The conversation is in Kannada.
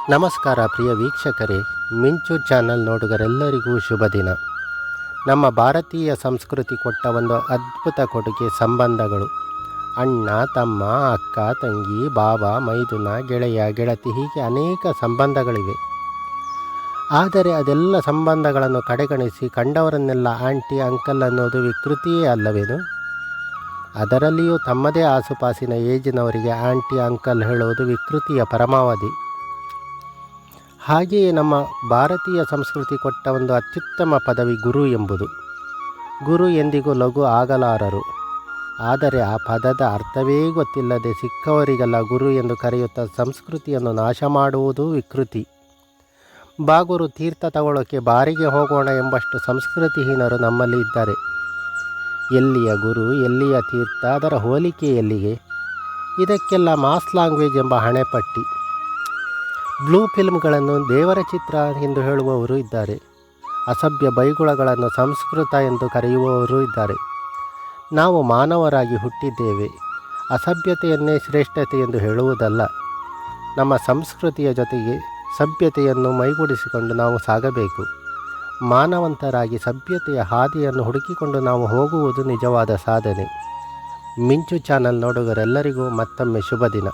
ನಮಸ್ಕಾರ ಪ್ರಿಯ ವೀಕ್ಷಕರೇ, ಮಿಂಚು ಚಾನಲ್ ನೋಡುಗರೆಲ್ಲರಿಗೂ ಶುಭ ದಿನ. ನಮ್ಮ ಭಾರತೀಯ ಸಂಸ್ಕೃತಿ ಕೊಟ್ಟ ಒಂದು ಅದ್ಭುತ ಕೊಡುಗೆ ಸಂಬಂಧಗಳು. ಅಣ್ಣ, ತಮ್ಮ, ಅಕ್ಕ, ತಂಗಿ, ಬಾವ, ಮೈದುನ, ಗೆಳೆಯ, ಗೆಳತಿ, ಹೀಗೆ ಅನೇಕ ಸಂಬಂಧಗಳಿವೆ. ಆದರೆ ಅದೆಲ್ಲ ಸಂಬಂಧಗಳನ್ನು ಕಡೆಗಣಿಸಿ ಕಂಡವರನ್ನೆಲ್ಲ ಆಂಟಿ, ಅಂಕಲ್ ಅನ್ನೋದು ವಿಕೃತಿಯೇ ಅಲ್ಲವೇನು? ಅದರಲ್ಲಿಯೂ ತಮ್ಮದೇ ಆಸುಪಾಸಿನ ಏಜಿನವರಿಗೆ ಆಂಟಿ, ಅಂಕಲ್ ಹೇಳುವುದು ವಿಕೃತಿಯ ಪರಮಾವಧಿ. ಹಾಗೆಯೇ ನಮ್ಮ ಭಾರತೀಯ ಸಂಸ್ಕೃತಿ ಕೊಟ್ಟ ಒಂದು ಅತ್ಯುತ್ತಮ ಪದವಿ ಗುರು ಎಂಬುದು. ಗುರು ಎಂದಿಗೂ ಲಘು ಆಗಲಾರರು. ಆದರೆ ಆ ಪದದ ಅರ್ಥವೇ ಗೊತ್ತಿಲ್ಲದೆ ಸಿಕ್ಕವರಿಗೆಲ್ಲ ಗುರು ಎಂದು ಕರೆಯುತ್ತಾ ಸಂಸ್ಕೃತಿಯನ್ನು ನಾಶ ಮಾಡುವುದೂ ವಿಕೃತಿ. ಬಾಗುರು ತೀರ್ಥ ತಗೊಳ್ಳೋಕ್ಕೆ ಬಾರಿಗೆ ಹೋಗೋಣ ಎಂಬಷ್ಟು ಸಂಸ್ಕೃತಿಹೀನರು ನಮ್ಮಲ್ಲಿ ಇದ್ದಾರೆ. ಎಲ್ಲಿಯ ಗುರು, ಎಲ್ಲಿಯ ತೀರ್ಥ, ಅದರ ಹೋಲಿಕೆ ಎಲ್ಲಿಗೆ? ಇದಕ್ಕೆಲ್ಲ ಮಾಸ್ ಲ್ಯಾಂಗ್ವೇಜ್ ಎಂಬ ಹಣೆಪಟ್ಟಿ. ಬ್ಲೂ ಫಿಲ್ಮ್ಗಳನ್ನು ದೇವರ ಚಿತ್ರ ಎಂದು ಹೇಳುವವರು ಇದ್ದಾರೆ. ಅಸಭ್ಯ ಬೈಗುಳಗಳನ್ನು ಸಂಸ್ಕೃತ ಎಂದು ಕರೆಯುವವರು ಇದ್ದಾರೆ. ನಾವು ಮಾನವರಾಗಿ ಹುಟ್ಟಿದ್ದೇವೆ. ಅಸಭ್ಯತೆಯನ್ನೇ ಶ್ರೇಷ್ಠತೆ ಎಂದು ಹೇಳುವುದಲ್ಲ. ನಮ್ಮ ಸಂಸ್ಕೃತಿಯ ಜೊತೆಗೆ ಸಭ್ಯತೆಯನ್ನು ಮೈಗೂಡಿಸಿಕೊಂಡು ನಾವು ಸಾಗಬೇಕು. ಮಾನವಂತರಾಗಿ ಸಭ್ಯತೆಯ ಹಾದಿಯನ್ನು ಹುಡುಕಿಕೊಂಡು ನಾವು ಹೋಗುವುದು ನಿಜವಾದ ಸಾಧನೆ. ಮಿಂಚು ಚಾನಲ್ ನೋಡುಗರೆಲ್ಲರಿಗೂ ಮತ್ತೊಮ್ಮೆ ಶುಭ ದಿನ.